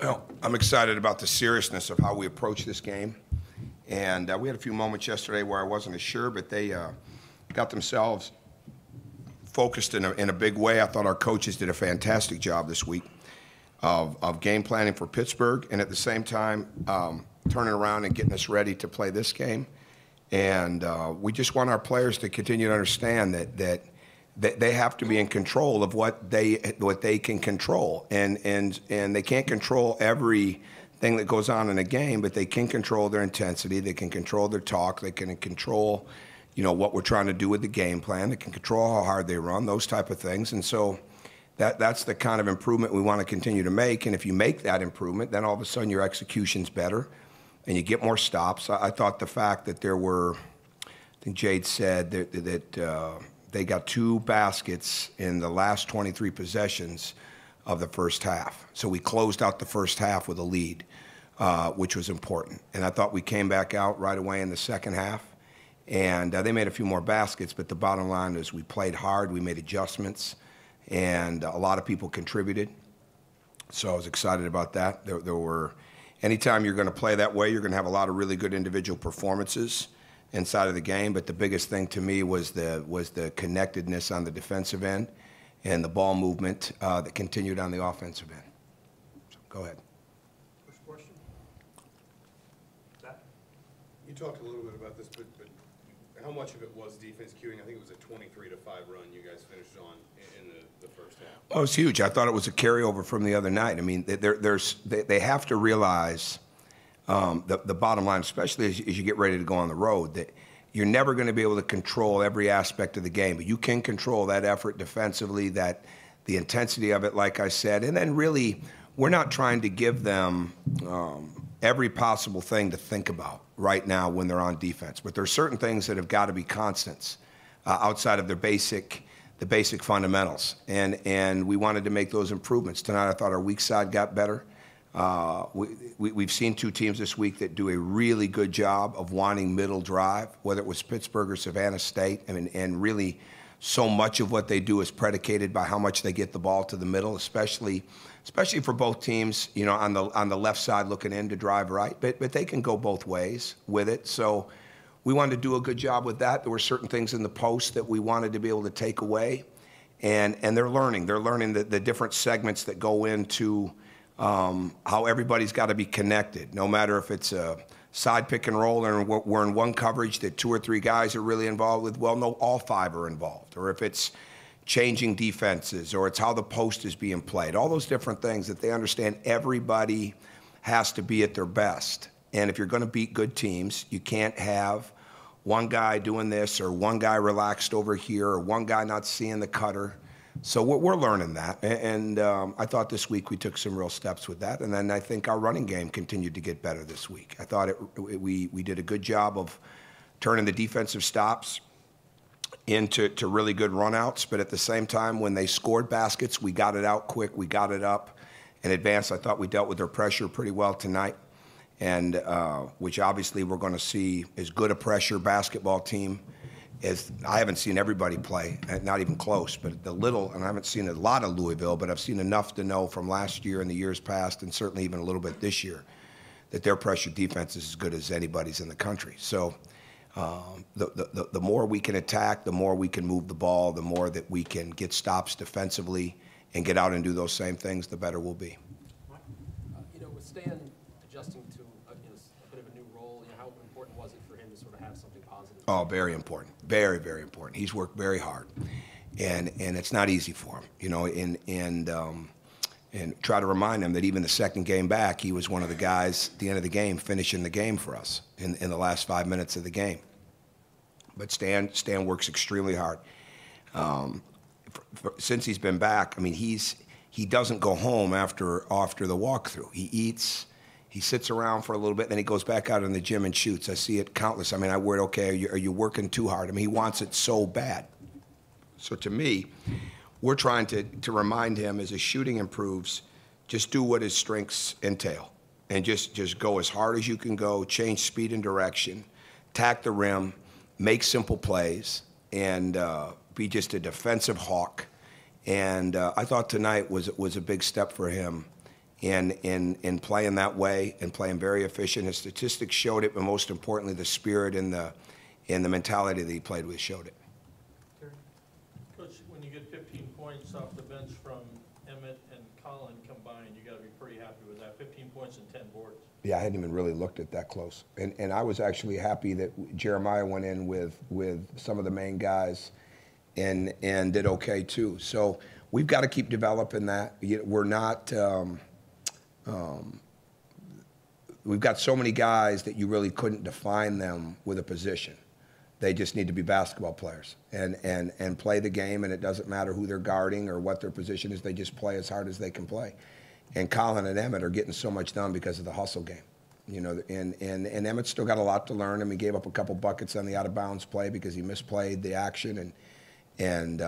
Well, I'm excited about the seriousness of how we approach this game. And we had a few moments yesterday where I wasn't as sure, but they got themselves focused in a big way. I thought our coaches did a fantastic job this week of game planning for Pittsburgh, and at the same time turning around and getting us ready to play this game. And we just want our players to continue to understand that they have to be in control of what they can control, and they can't control everything that goes on in a game, but they can control their intensity, they can control their talk, they can control, what we're trying to do with the game plan, they can control how hard they run, those type of things. And so that's the kind of improvement we want to continue to make. And if you make that improvement, then all of a sudden your execution's better and you get more stops. I thought the fact that there were, I think Jade said that they got 2 baskets in the last 23 possessions of the first half. So we closed out the first half with a lead, which was important. And I thought we came back out right away in the second half. And they made a few more baskets, but the bottom line is we played hard, we made adjustments, and a lot of people contributed. So I was excited about that. There were, anytime you're going to play that way, you're going to have a lot of really good individual performances inside of the game, but the biggest thing to me was the connectedness on the defensive end and the ball movement that continued on the offensive end. So go ahead. First question. You talked a little bit about this, but how much of it was defense queuing? I think it was a 23-5 run you guys finished on in the first half. Oh, it was huge. I thought it was a carryover from the other night. I mean, they have to realize the bottom line, especially as you get ready to go on the road, that you're never going to be able to control every aspect of the game, but you can control that effort defensively, that the intensity of it, like I said, and then really we're not trying to give them every possible thing to think about right now when they're on defense, but there are certain things that have got to be constants outside of the basic fundamentals, and we wanted to make those improvements. Tonight I thought our weak side got better. We've seen 2 teams this week that do a really good job of wanting middle drive, whether it was Pittsburgh or Savannah State. I mean, and really so much of what they do is predicated by how much they get the ball to the middle, especially for both teams, on the left side looking in to drive right. But they can go both ways with it. So we wanted to do a good job with that. There were certain things in the post that we wanted to be able to take away. And they're learning. They're learning the different segments that go into how everybody's got to be connected, no matter if it's a side pick and roll and we're in one coverage that 2 or 3 guys are really involved with. Well, no, all 5 are involved. Or if it's changing defenses, or it's how the post is being played, all those different things that they understand everybody has to be at their best. And if you're going to beat good teams, you can't have one guy doing this or one guy relaxed over here or one guy not seeing the cutter. So we're learning that, and I thought this week we took some real steps with that, and then I think our running game continued to get better this week. I thought we did a good job of turning the defensive stops into really good runouts, but at the same time, when they scored baskets, we got it out quick, we got it up in advance. I thought we dealt with their pressure pretty well tonight, and which obviously we're going to see as good a pressure basketball team as I haven't seen everybody play, not even close, but and I haven't seen a lot of Louisville, but I've seen enough to know from last year and the years past, and certainly even a little bit this year, that their pressure defense is as good as anybody's in the country. So the more we can attack, the more we can move the ball, the more that we can get stops defensively and get out and do those same things, the better we'll be. With Stan adjusting to a bit of a new role, how important was it for him to sort of have something positive? Oh, very important. Very, very important. He's worked very hard, and it's not easy for him, and try to remind him that even the second game back, he was one of the guys at the end of the game finishing the game for us in the last 5 minutes of the game. But Stan works extremely hard. Since he's been back, I mean, he doesn't go home after the walkthrough. He eats. He sits around for a little bit, then he goes back out in the gym and shoots. I see it countless. I mean, I worried, okay, are you working too hard? I mean, he wants it so bad. So to me, we're trying to remind him as his shooting improves, just do what his strengths entail. And just go as hard as you can go, change speed and direction, attack the rim, make simple plays, and be just a defensive hawk. And I thought tonight was a big step for him in playing that way and playing very efficient. His statistics showed it, but most importantly, the spirit and the mentality that he played with showed it. Coach, when you get 15 points off the bench from Emmett and Colin combined, you got to be pretty happy with that. 15 points and 10 boards. Yeah, I hadn't even really looked at that close. And I was actually happy that Jeremiah went in with some of the main guys and did okay too. So we've got to keep developing that. We're not we've got so many guys that you really couldn't define them with a position. They just need to be basketball players and play the game, and it doesn't matter who they're guarding or what their position is. They just play as hard as they can play. And Colin and Emmett are getting so much done because of the hustle game. You know, and Emmett's still got a lot to learn. I mean, he gave up a couple buckets on the out-of-bounds play because he misplayed the action. And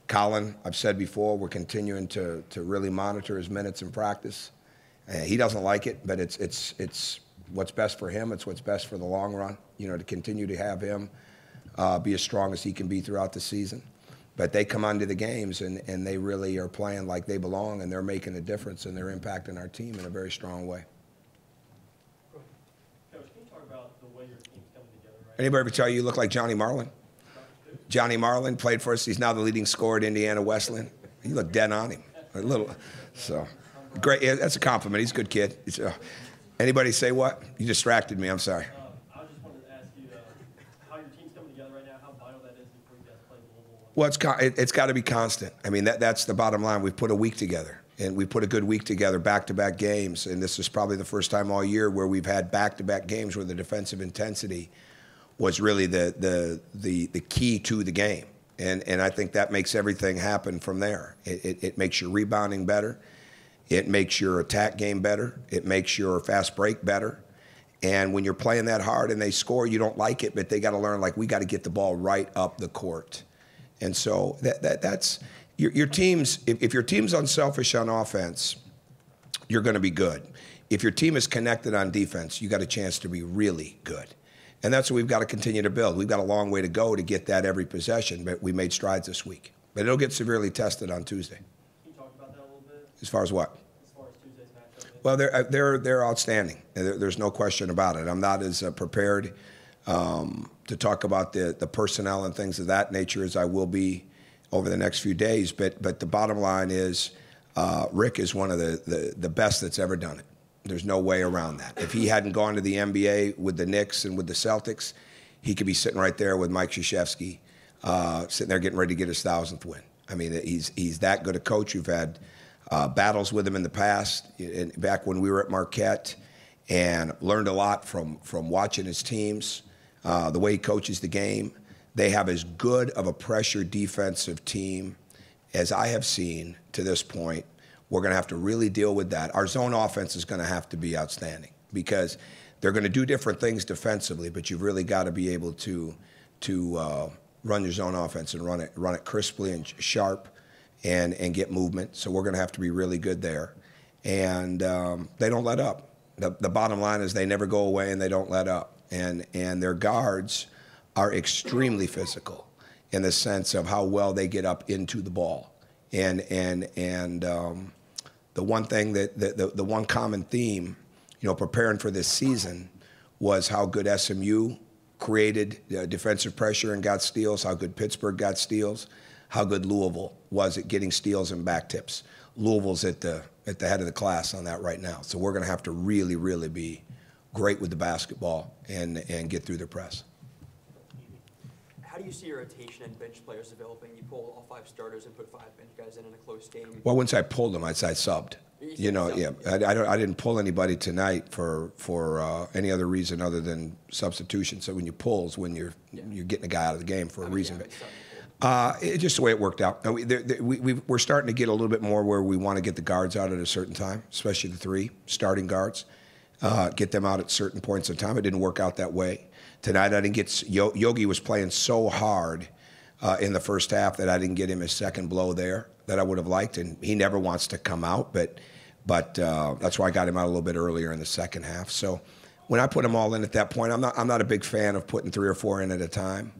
Colin, I've said before, we're continuing to really monitor his minutes in practice. He doesn't like it, but it's what's best for him. It's what's best for the long run, you know, to continue to have him be as strong as he can be throughout the season. But they come onto the games, and they really are playing like they belong, and they're making a difference, and they're impacting our team in a very strong way. Coach, can you talk about the way your team's coming together right Anybody ever tell you look like Johnny Marlin? Johnny Marlin played for us. He's now the leading scorer at Indiana Wesleyan. You look dead on him. A little. So, great. Yeah, that's a compliment. He's a good kid. Anybody say what? You distracted me. I'm sorry. I just wanted to ask you how your team's coming together right now, how vital that is before you guys play Louisville. Well, it's got to be constant. I mean, that's the bottom line. We've put a week together, and we put a good week together, back-to-back games, and this is probably the first time all year where we've had back-to-back games where the defensive intensity was really the key to the game, and I think that makes everything happen from there. It makes your rebounding better. It makes your attack game better. It makes your fast break better. And when you're playing that hard and they score, you don't like it, but they got to learn, like, we got to get the ball right up the court. And so that's your team's. If your team's unselfish on offense, you're going to be good. If your team is connected on defense, you got a chance to be really good. And that's what we've got to continue to build. We've got a long way to go to get that every possession, but we made strides this week. But it'll get severely tested on Tuesday. Can you talk about that a little bit? As far as what? As far as Tuesday's matchup? Well, they're outstanding. There's no question about it. I'm not as prepared to talk about the personnel and things of that nature as I will be over the next few days. But the bottom line is Rick is one of the best that's ever done it. There's no way around that. If he hadn't gone to the NBA with the Knicks and with the Celtics, he could be sitting right there with Mike Krzyzewski, sitting there getting ready to get his 1,000th win. I mean, he's that good a coach. We've had battles with him in the past, back when we were at Marquette, and learned a lot from watching his teams, the way he coaches the game. They have as good of a pressure defensive team as I have seen to this point. We're going to have to really deal with that. Our zone offense is going to have to be outstanding because they're going to do different things defensively, but you've really got to be able to run your zone offense and run it crisply and sharp and get movement. So we're going to have to be really good there. And they don't let up. The bottom line is they never go away and they don't let up. And their guards are extremely physical in the sense of how well they get up into the ball. And the one thing the one common theme, you know, preparing for this season was how good SMU created defensive pressure and got steals, how good Pittsburgh got steals, how good Louisville was at getting steals and back tips. Louisville's at the head of the class on that right now. So we're going to have to really, really be great with the basketball and get through the press. How do you see your rotation and bench players developing? You pull all 5 starters and put 5 bench guys in a close game. Well, once I pulled them, I'd say I subbed. You know, yeah. I didn't pull anybody tonight for any other reason other than substitution. So when you pull is when you're getting a guy out of the game for a reason. It's just the way it worked out. We're starting to get a little bit more where we want to get the guards out at a certain time, especially the 3 starting guards. Get them out at certain points in time. It didn't work out that way. Tonight I didn't get Yogi was playing so hard in the first half that I didn't get him his second blow there that I would have liked, and he never wants to come out, but that's why I got him out a little bit earlier in the second half. So when I put them all in at that point, I'm not a big fan of putting 3 or 4 in at a time.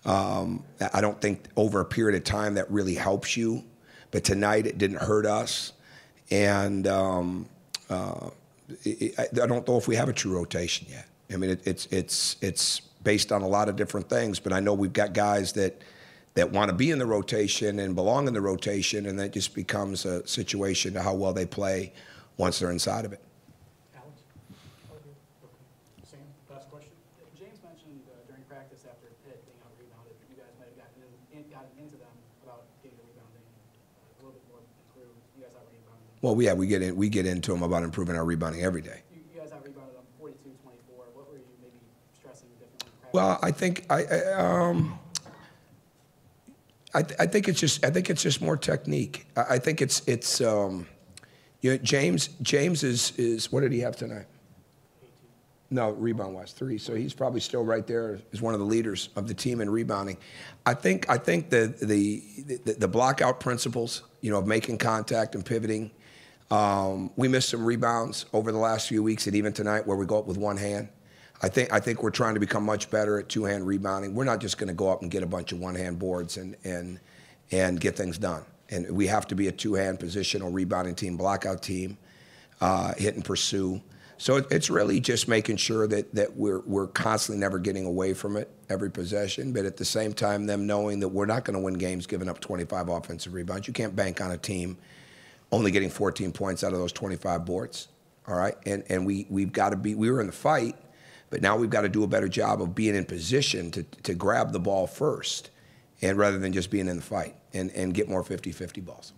I don't think over a period of time that really helps you, but tonight it didn't hurt us. And I don't know if we have a true rotation yet. I mean, it's based on a lot of different things, but I know we've got guys that want to be in the rotation and belong in the rotation, and that just becomes a situation to how well they play once they're inside of it. Alex? Sam, last question? James mentioned during practice after Pitt being out-rebounded, you guys might have gotten into them about getting the rebounding a little bit more improved. You guys out-rebounded them. Well, yeah, we get into them about improving our rebounding every day. You guys out-rebounded them 42-24. What were you maybe stressing differently in practice? Well, I think I think it's just more technique. I think it's you know, James is what did he have tonight? 18. No, rebound-wise, 3. So he's probably still right there as one of the leaders of the team in rebounding. I think the block-out principles, you know, of making contact and pivoting. We missed some rebounds over the last few weeks, and even tonight where we go up with one hand. I think we're trying to become much better at two-hand rebounding. We're not just going to go up and get a bunch of one-hand boards and get things done. And we have to be a two-hand positional rebounding team, blockout team, hit and pursue. So it's really just making sure that we're constantly never getting away from it every possession, but at the same time them knowing that we're not going to win games giving up 25 offensive rebounds. You can't bank on a team only getting 14 points out of those 25 boards. All right, and we've got to be. We were in the fight. But now we've got to do a better job of being in position to grab the ball first, and rather than just being in the fight and get more 50-50 balls.